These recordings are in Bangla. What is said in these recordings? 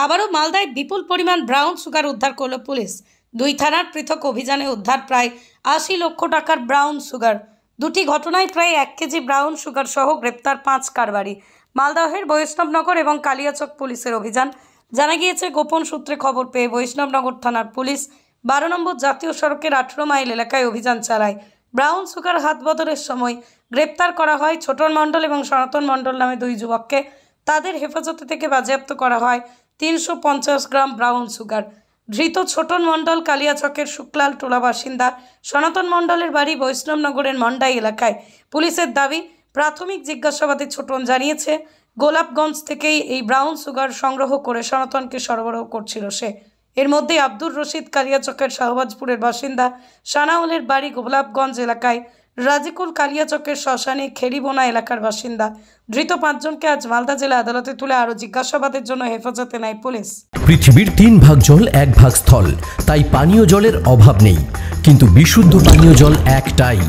আবারও মালদায় বিপুল পরিমাণ ব্রাউন সুগার উদ্ধার করল পুলিশ। দুই থানার পৃথক অভিযানে উদ্ধার প্রায় ৮০ লক্ষ টাকার ব্রাউন সুগার। দুটি ঘটনায় প্রায় ১ কেজি ব্রাউন সুগার সহ গ্রেপ্তার ৫ কারবারি। মালদহের বৈষ্ণবনগর এবং কালিয়াচক পুলিশের অভিযান। জানা গিয়েছে, গোপন সূত্রে খবর পেয়ে বৈষ্ণবনগর থানার পুলিশ ১২ নম্বর জাতীয় সড়কের ১৮ মাইল এলাকায় অভিযান চালায়। ব্রাউন সুগার হাত বদলের সময় গ্রেপ্তার করা হয় ছোটন মণ্ডল এবং সনাতন মণ্ডল নামে দুই যুবককে। তাদের হেফাজতে থেকে বাজেয়াপ্ত করা হয় ৩৫০ গ্রাম ব্রাউন সুগার। ধৃত ছোটন মণ্ডল কালিয়াচকের শুক্লাল টোলা বাসিন্দা। সনাতন মণ্ডলের বাড়ি বৈষ্ণবনগরের মন্ডাই এলাকায়। পুলিশের দাবি, প্রাথমিক জিজ্ঞাসাবাদে ছোটন জানিয়েছে, গোলাপগঞ্জ থেকেই এই ব্রাউন সুগার সংগ্রহ করে সনাতনকে সরবরাহ করছিল সে। এর মধ্যে আব্দুর রশিদ কালিয়াচকের শাহবাজপুরের বাসিন্দা, সানাউলের বাড়ি গোলাপগঞ্জ এলাকায়, রাজিকুল কালিয়াচকের শ্মশানে খেরিবোনা এলাকার বাসিন্দা। ধৃত ৫ জনকে আজ মালদা জেলা আদালতে তুলে আরও জিজ্ঞাসাবাদের জন্য হেফাজতে নেয় পুলিশ। পৃথিবীর ৩ ভাগ জল ১ ভাগ স্থল, তাই পানীয় জলের অভাব নেই। কিন্তু বিশুদ্ধ পানীয় জল একটাই,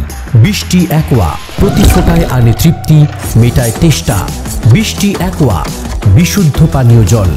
বৃষ্টি অ্যাকোয়া। প্রতি ফোঁটায় আনে তৃপ্তি, মেটায় তেষ্টা। বৃষ্টি অ্যাকোয়া, বিশুদ্ধ পানীয় জল।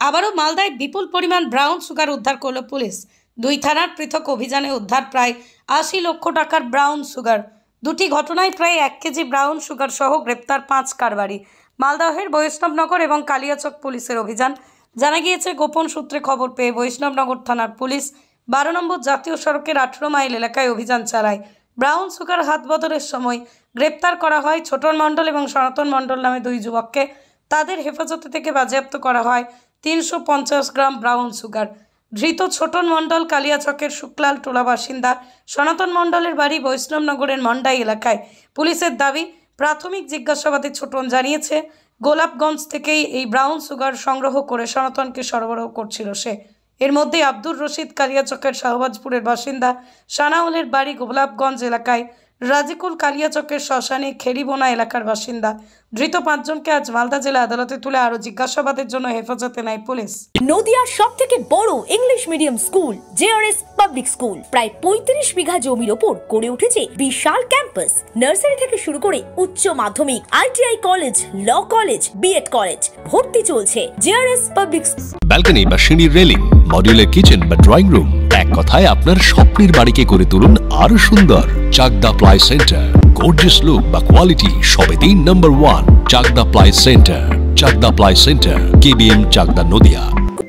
আবারও মালদায় বিপুল পরিমাণ ব্রাউন সুগার উদ্ধার করল পুলিশ। দুই থানার পৃথক অভিযানে উদ্ধার প্রায় ৮০ লক্ষ টাকার ব্রাউন সুগার। দুটি ঘটনায় প্রায় ১ কেজি ব্রাউন সুগার সহ গ্রেপ্তার ৫ কারবারি। মালদহের বৈষ্ণবনগর এবং কালিয়াচক পুলিশের অভিযান। জানা গিয়েছে, গোপন সূত্রে খবর পেয়ে বৈষ্ণবনগর থানার পুলিশ ১২ নম্বর জাতীয় সড়কের ১৮ মাইল এলাকায় অভিযান চালায়। ব্রাউন সুগার হাত বদলের সময় গ্রেপ্তার করা হয় ছোটন মণ্ডল এবং সনাতন মণ্ডল নামে দুই যুবককে। তাদের হেফাজতে থেকে বাজেয়াপ্ত করা হয় ৩৫০ গ্রাম ব্রাউন সুগার। ধৃত ছোটন মণ্ডল কালিয়াচকের শুক্লাল টোলা বাসিন্দা। সনাতন মণ্ডলের বাড়ি বৈষ্ণবনগরের মন্ডাই এলাকায়। পুলিশের দাবি, প্রাথমিক জিজ্ঞাসাবাদে ছোটন জানিয়েছে, গোলাপগঞ্জ থেকেই এই ব্রাউন সুগার সংগ্রহ করে সনাতনকে সরবরাহ করছিল সে। এর মধ্যে আব্দুর রশিদ কালিয়াচকের শাহবাজপুরের বাসিন্দা, সানাউলের বাড়ি গোলাপগঞ্জ এলাকায়, রাজিকুল কালিয়াচকের শ্মশানে খেরিবোনা এলাকার বাসিন্দা। ধৃত ৫ জনকে আজ মালদা জেলা আদালতে তুলে আরও জিজ্ঞাসাবাদের জন্য হেফাজতে নেয় পুলিশ। নদিয়ার সবথেকে বড় English medium school JRS public school প্রায় ৩৫ বিঘা জমির ওপর গড়ে উঠেছে বিশাল ক্যাম্পাস। নার্সারি থেকে শুরু করে উচ্চ মাধ্যমিক, ITI college, law college, BEd college ভর্তি চলছে। জেআরএস পাবলিক ব্যালকনি বা সিঁড়ির রেলিং, মডিউলার কিচেন বা ড্রয়িং রুম, এক কথায় আপনার স্বপ্নের বাড়িকে করে তুলুন আরো সুন্দর। Chakdah ply centre, gorgeous look বা কোয়ালিটি সবেতেই number 1। Chakdah ply centre, Chakdah ply centre, KBM, Chakdah, Nadia.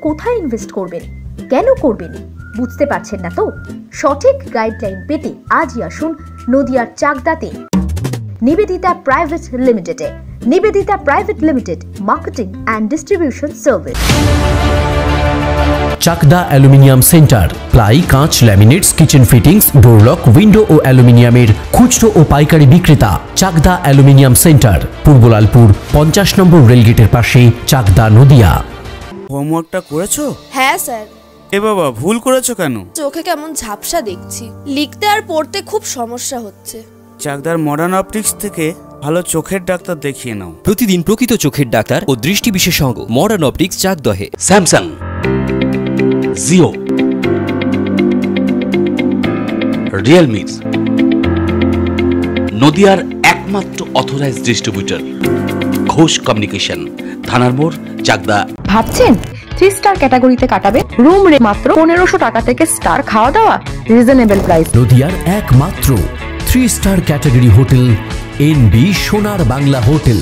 কোথায় ইনভেস্ট করবেন, কেন করবেন বুঝতে পারছেন না তো? সঠিক গাইডলাইন পেতে আজই আসুন নদিয়ার চাকদাতে নিবেদিতা প্রাইভেট লিমিটেডে। Nivedita private limited, marketing and distribution service. Chakdah aluminium centre, ply, কাঁচ, laminates, kitchen fittings, door lock, window ও অ্যালুমিনিয়ামের খুচরো ও পাইকারি বিক্রেতা। Chakdah aluminium centre, Purbalalpur ৫০ number রেলগেটের পাশে, চাকদা, নদিয়া। হোমওয়ার্কটা করেছো? হ্যাঁ স্যার। এ বাবা, ভুল করেছো কেন? চোখে কেমন ঝাপসা দেখছি, লিখতে আর পড়তে খুব সমস্যা হচ্ছে। চাকদার মডার্ন অপটিক্স থেকে ভালো চোখের ডাক্তার দেখিয়ে নাও। প্রতিদিন প্রকৃত চোখের ডাক্তার ও দৃষ্টি বিশেষজ্ঞ মডার্ন অপটিক্স, চাকদহে। স্যামসাং, জিও, রিয়েলমি, নদিয়ার একমাত্র অথরাইজড ডিস্ট্রিবিউটর ঘোষ কমিউনিকেশন, থানার মোড়, চাকদা। ভাবছেন 3 স্টার ক্যাটাগরিতে কাটাবে? রুম রে মাত্র ১৫০০ টাকা থেকে স্টার, খাওয়া দাওয়া রিজনেবল প্রাইস। নদিয়ার একমাত্র 3 স্টার ক্যাটাগরি হোটেল এনবি সোনার বাংলা হোটেল,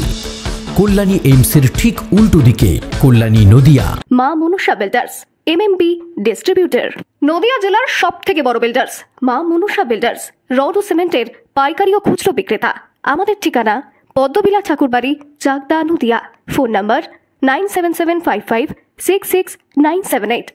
কল্যাণী এইমসের ঠিক উল্টো দিকে, কল্যাণী, নদিয়া। মা Manasa builders, MMB distributor, Nadia জেলার সবথেকে বড় বিল্ডার্স। মা মনসা বিল্ডার্স, রড ও সিমেন্টের পাইকারি ও খুচরো বিক্রেতা। আমাদের ঠিকানা পদ্মবিলা ঠাকুরবাড়ি, চাকদা, নদিয়া। Phone number 9775566978।